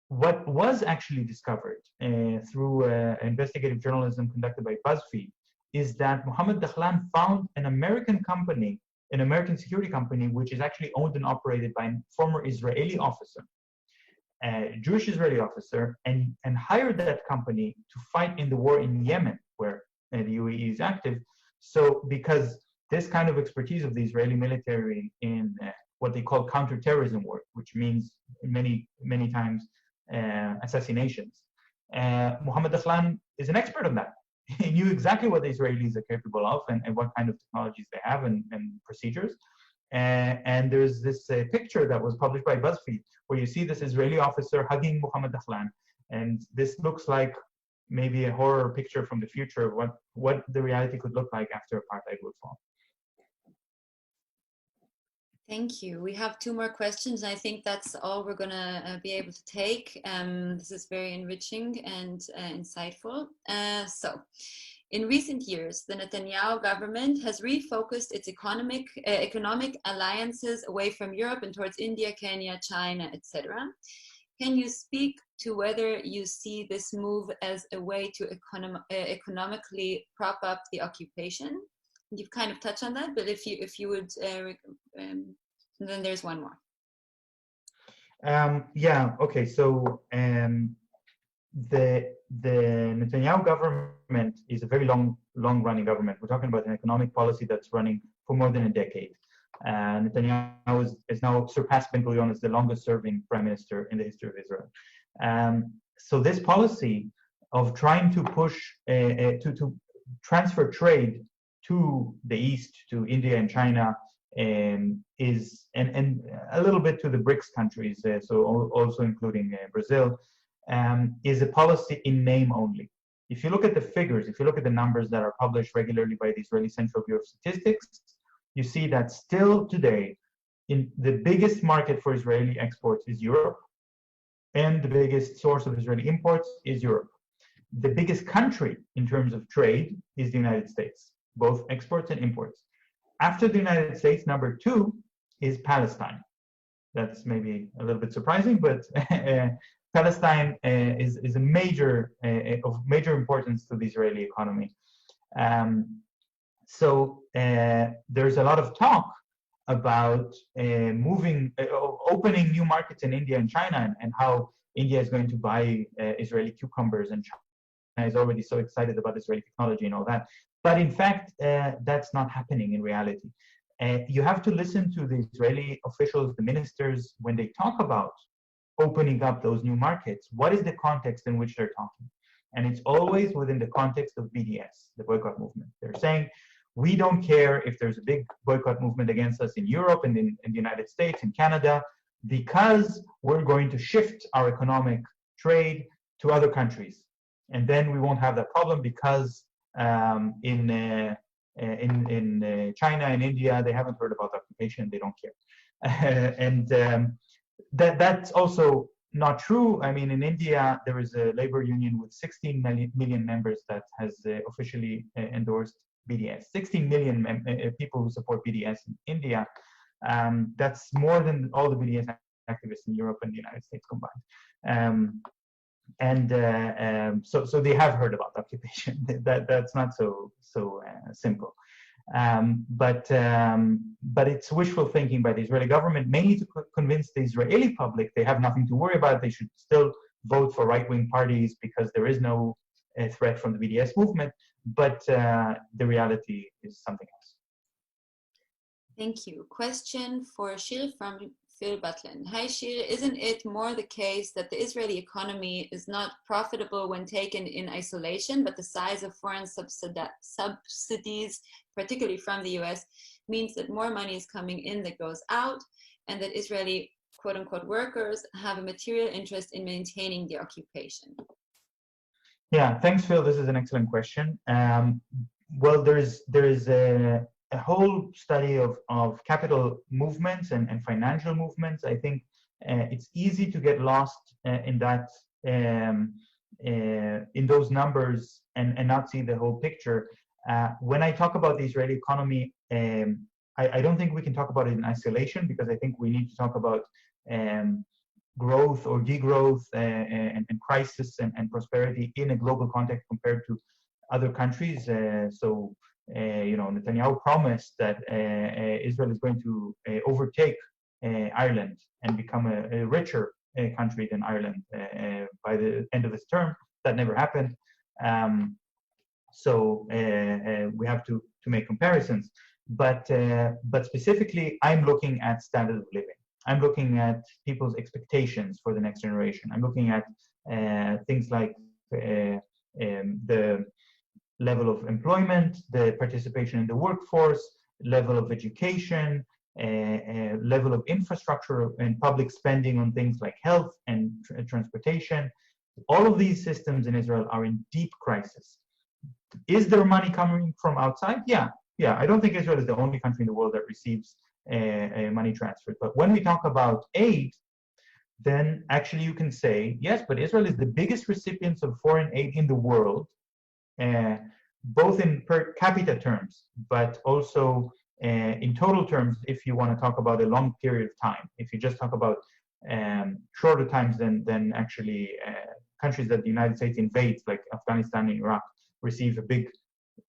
what was actually discovered through investigative journalism conducted by BuzzFeed is that Mohammed Dakhlan found an American company, an American security company, which is actually owned and operated by a former Israeli officer, a Jewish Israeli officer, and hired that company to fight in the war in Yemen, where the UAE is active. So because this kind of expertise of the Israeli military in what they call counterterrorism work, which means many times assassinations, Mohammed Dakhlan is an expert on that. He knew exactly what the Israelis are capable of and what kind of technologies they have and procedures. And there's this picture that was published by BuzzFeed where you see this Israeli officer hugging Mohammed Dakhlan. And this looks like maybe a horror picture from the future of what the reality could look like after apartheid would fall. Thank you. We have 2 more questions. I think that's all we're going to be able to take. This is very enriching and insightful. So, in recent years, the Netanyahu government has refocused its economic alliances away from Europe and towards India, Kenya, China, etc. Can you speak to whether you see this move as a way to economically prop up the occupation? You've kind of touched on that, but if you would, then there's one more. Yeah. Okay. So the Netanyahu government is a very long-running government. We're talking about an economic policy that's running for more than a decade. Netanyahu is now surpassed Ben-Gurion as the longest-serving prime minister in the history of Israel. So this policy of trying to push to transfer trade to the East, to India and China, is and a little bit to the BRICS countries, so also including Brazil, is a policy in name only. If you look at the figures, if you look at the numbers that are published regularly by the Israeli Central Bureau of Statistics, you see that still today, in the biggest market for Israeli exports is Europe, and the biggest source of Israeli imports is Europe. The biggest country in terms of trade is the United States, both exports and imports. After the United States, number 2 is Palestine. That's maybe a little bit surprising, but Palestine is a of major importance to the Israeli economy. So there's a lot of talk about opening new markets in India and China, and how India is going to buy Israeli cucumbers, and China is already so excited about Israeli technology and all that. But in fact, that's not happening in reality. You have to listen to the Israeli officials, the ministers, when they talk about opening up those new markets. What is the context in which they're talking? And it's always within the context of BDS, the boycott movement. They're saying, we don't care if there's a big boycott movement against us in Europe and in the United States and Canada, because we're going to shift our economic trade to other countries. And then we won't have that problem because in China and India, they haven't heard about occupation, they don't care. And that's also not true. I mean, in India, there is a labor union with 16 million members that has officially endorsed BDS. 16 million people who support BDS in India. That's more than all the BDS activists in Europe and the United States combined. So they have heard about occupation. That's not so simple. But it's wishful thinking by the Israeli government, mainly to convince the Israeli public they have nothing to worry about. They should still vote for right-wing parties because there is no threat from the BDS movement. But the reality is something else. Thank you. Question for Shir from Phil Butlin. Hi Shir, isn't it more the case that the Israeli economy is not profitable when taken in isolation, but the size of foreign subsidies, particularly from the US, means that more money is coming in that goes out, and that Israeli quote unquote workers have a material interest in maintaining the occupation? Yeah, thanks, Phil. This is an excellent question. Well, there is a whole study of capital movements and financial movements. I think it's easy to get lost in that in those numbers and not see the whole picture. When I talk about the Israeli economy, I don't think we can talk about it in isolation, because I think we need to talk about growth or degrowth and crisis and prosperity in a global context compared to other countries. Netanyahu promised that Israel is going to overtake Ireland and become a richer country than Ireland by the end of his term. That never happened. We have to make comparisons. But specifically, I'm looking at standard of living. I'm looking at people's expectations for the next generation. I'm looking at things like the level of employment, the participation in the workforce, level of education, level of infrastructure and public spending on things like health and transportation. All of these systems in Israel are in deep crisis. Is there money coming from outside? Yeah. I don't think Israel is the only country in the world that receives money transferred. But when we talk about aid, then actually you can say, yes, but Israel is the biggest recipient of foreign aid in the world, both in per capita terms, but also in total terms, if you want to talk about a long period of time. If you just talk about shorter times than actually countries that the United States invades, like Afghanistan and Iraq, receive a big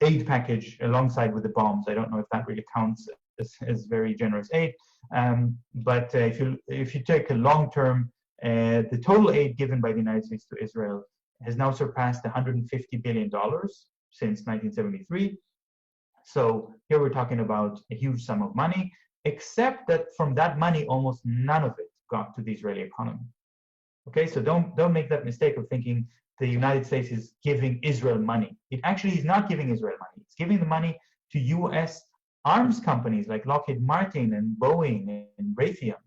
aid package alongside with the bombs. I don't know if that really counts as very generous aid. But if you take a long term, the total aid given by the United States to Israel has now surpassed $150 billion since 1973. So here we're talking about a huge sum of money, except that from that money, almost none of it got to the Israeli economy. Okay, so don't make that mistake of thinking the United States is giving Israel money. It actually is not giving Israel money. It's giving the money to US arms companies like Lockheed Martin and Boeing and Raytheon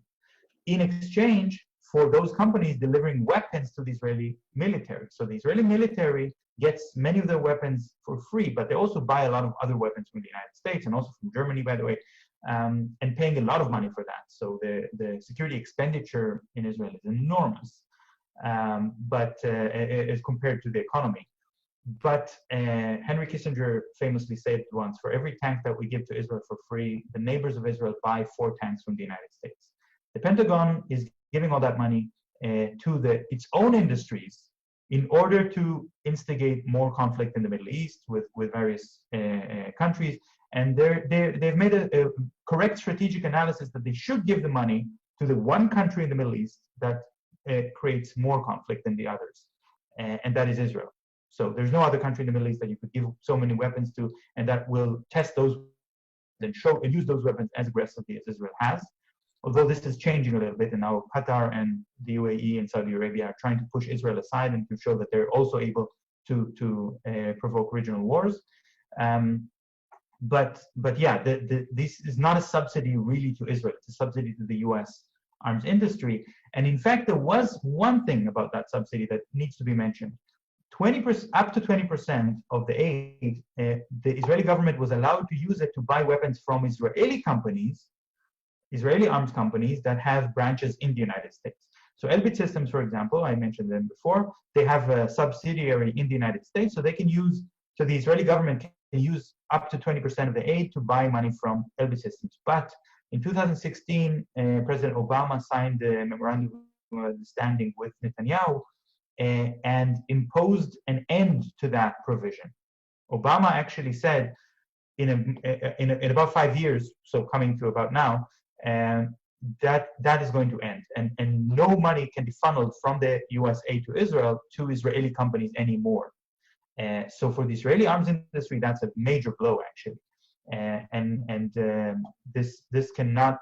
in exchange for those companies delivering weapons to the Israeli military. So the Israeli military gets many of their weapons for free, but they also buy a lot of other weapons from the United States and also from Germany, by the way, and paying a lot of money for that. So the security expenditure in Israel is enormous, but as compared to the economy. But Henry Kissinger famously said once, for every tank that we give to Israel for free, the neighbors of Israel buy 4 tanks from the United States. The Pentagon is giving all that money to its own industries in order to instigate more conflict in the Middle East with various countries. And they've made a correct strategic analysis that they should give the money to the one country in the Middle East that creates more conflict than the others, and that is Israel. So there's no other country in the Middle East that you could give so many weapons to, and that will test those and show and use those weapons as aggressively as Israel has. Although this is changing a little bit, and now Qatar and the UAE and Saudi Arabia are trying to push Israel aside and to show that they're also able to provoke regional wars. But yeah, this is not a subsidy really to Israel. It's a subsidy to the U.S. arms industry. And in fact, there was one thing about that subsidy that needs to be mentioned. 20%, up to 20% of the aid, the Israeli government was allowed to use it to buy weapons from Israeli companies, Israeli arms companies that have branches in the United States. So Elbit Systems, for example, I mentioned them before, they have a subsidiary in the United States, so they can use, so the Israeli government can use up to 20% of the aid to buy money from Elbit Systems. But in 2016, President Obama signed a memorandum of understanding with Netanyahu and imposed an end to that provision. Obama actually said in about 5 years, so coming to about now, that is going to end, and no money can be funneled from the US aid to Israel to Israeli companies anymore. So for the Israeli arms industry, that's a major blow, actually, and this cannot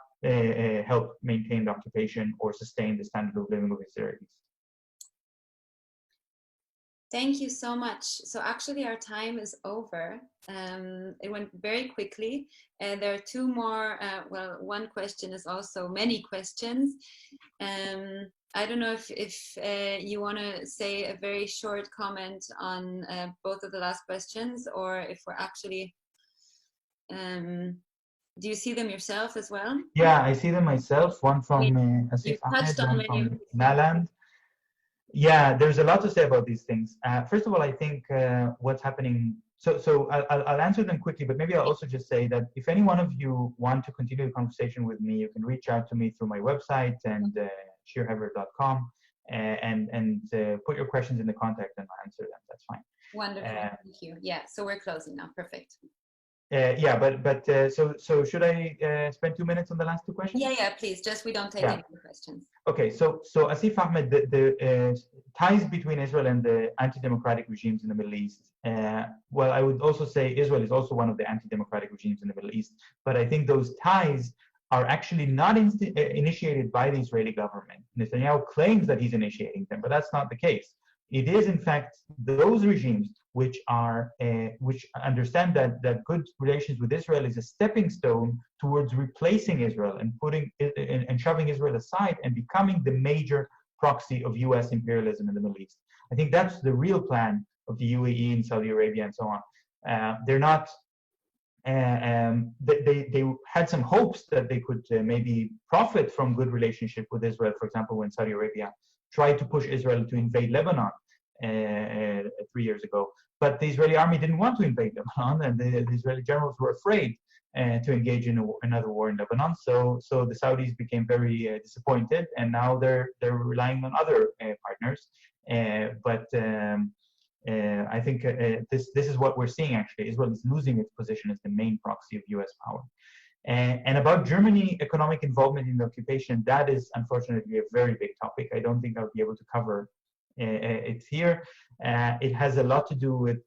help maintain the occupation or sustain the standard of living of Israelis. Thank you so much. So actually our time is over. It went very quickly. And there are 2 more, well, one question is also many questions. I don't know if you want to say a very short comment on both of the last questions, or if we're actually, do you see them yourself as well? Yeah, I see them myself. One from Asif You've touched Ahmed, on one many of from Naland. Yeah, there's a lot to say about these things. First of all, I think what's happening. So I'll answer them quickly, but maybe I'll also just say that if any one of you want to continue the conversation with me, you can reach out to me through my website and shirhever.com and put your questions in the contact and I'll answer them. That's fine. Wonderful, thank you. Yeah, so we're closing now. Perfect. Yeah, so should I spend 2 minutes on the last two questions? Yeah, please. Just we don't take any more questions. Okay, so Asif Ahmed, the ties between Israel and the anti-democratic regimes in the Middle East. Well, I would also say Israel is also one of the anti-democratic regimes in the Middle East, but I think those ties are actually not initiated by the Israeli government. Netanyahu claims that he's initiating them, but that's not the case. It is, in fact, those regimes which understand that good relations with Israel is a stepping stone towards replacing Israel and shoving Israel aside and becoming the major proxy of U.S. imperialism in the Middle East. I think that's the real plan of the UAE and Saudi Arabia and so on. They're not. They had some hopes that they could maybe profit from good relationship with Israel. For example, when Saudi Arabia tried to push Israel to invade Lebanon 3 years ago. But the Israeli army didn't want to invade Lebanon, and the Israeli generals were afraid to engage in another war in Lebanon. So the Saudis became very disappointed, and now they're relying on other partners. I think this is what we're seeing actually. Israel is losing its position as the main proxy of U.S. power. And about Germany economic involvement in the occupation, that is unfortunately a very big topic. I don't think I'll be able to cover it here. It has a lot to do with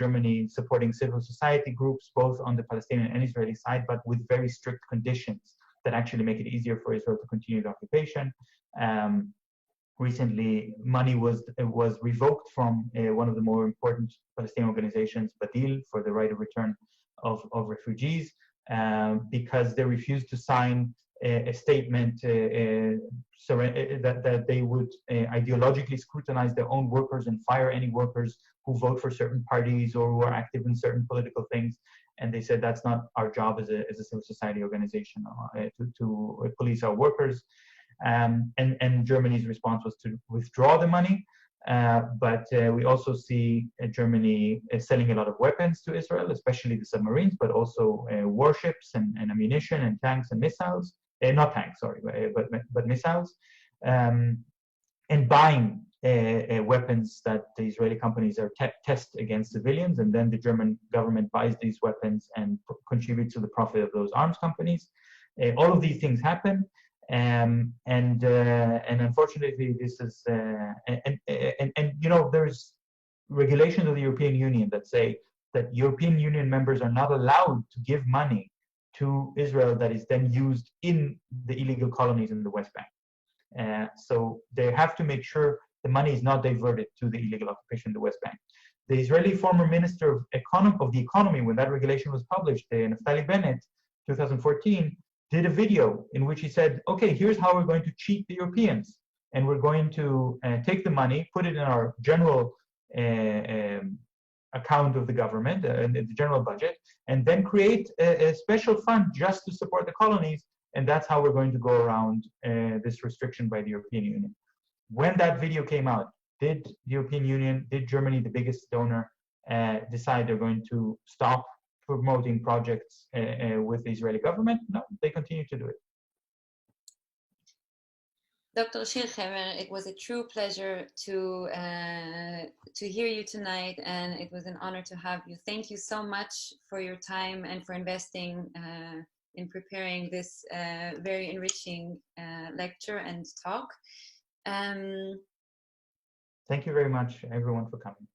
Germany supporting civil society groups, both on the Palestinian and Israeli side, but with very strict conditions that actually make it easier for Israel to continue the occupation. Recently, money was revoked from one of the more important Palestinian organizations, Badil, for the right of return of refugees, because they refused to sign a statement that they would ideologically scrutinize their own workers and fire any workers who vote for certain parties or who are active in certain political things. And they said that's not our job as a civil society organization to police our workers. And Germany's response was to withdraw the money. But we also see Germany selling a lot of weapons to Israel, especially the submarines, but also warships and ammunition and tanks and missiles. Not tanks, sorry, but missiles. And buying weapons that the Israeli companies are test against civilians, and then the German government buys these weapons and contributes to the profit of those arms companies. All of these things happen. And unfortunately, this is there's regulations of the European Union that say that European Union members are not allowed to give money to Israel that is then used in the illegal colonies in the West Bank. So they have to make sure the money is not diverted to the illegal occupation in the West Bank. The Israeli former minister of the economy, when that regulation was published, Naftali Bennett, 2014. Did a video in which he said, okay, here's how we're going to cheat the Europeans. And we're going to take the money, put it in our general account of the government, the general budget, and then create a special fund just to support the colonies. And that's how we're going to go around this restriction by the European Union. When that video came out, did the European Union, did Germany, the biggest donor, decide they're going to stop promoting projects with the Israeli government? No, they continue to do it. Dr. Shir Hever, it was a true pleasure to hear you tonight, and it was an honor to have you. Thank you so much for your time and for investing in preparing this very enriching lecture and talk. Thank you very much, everyone, for coming.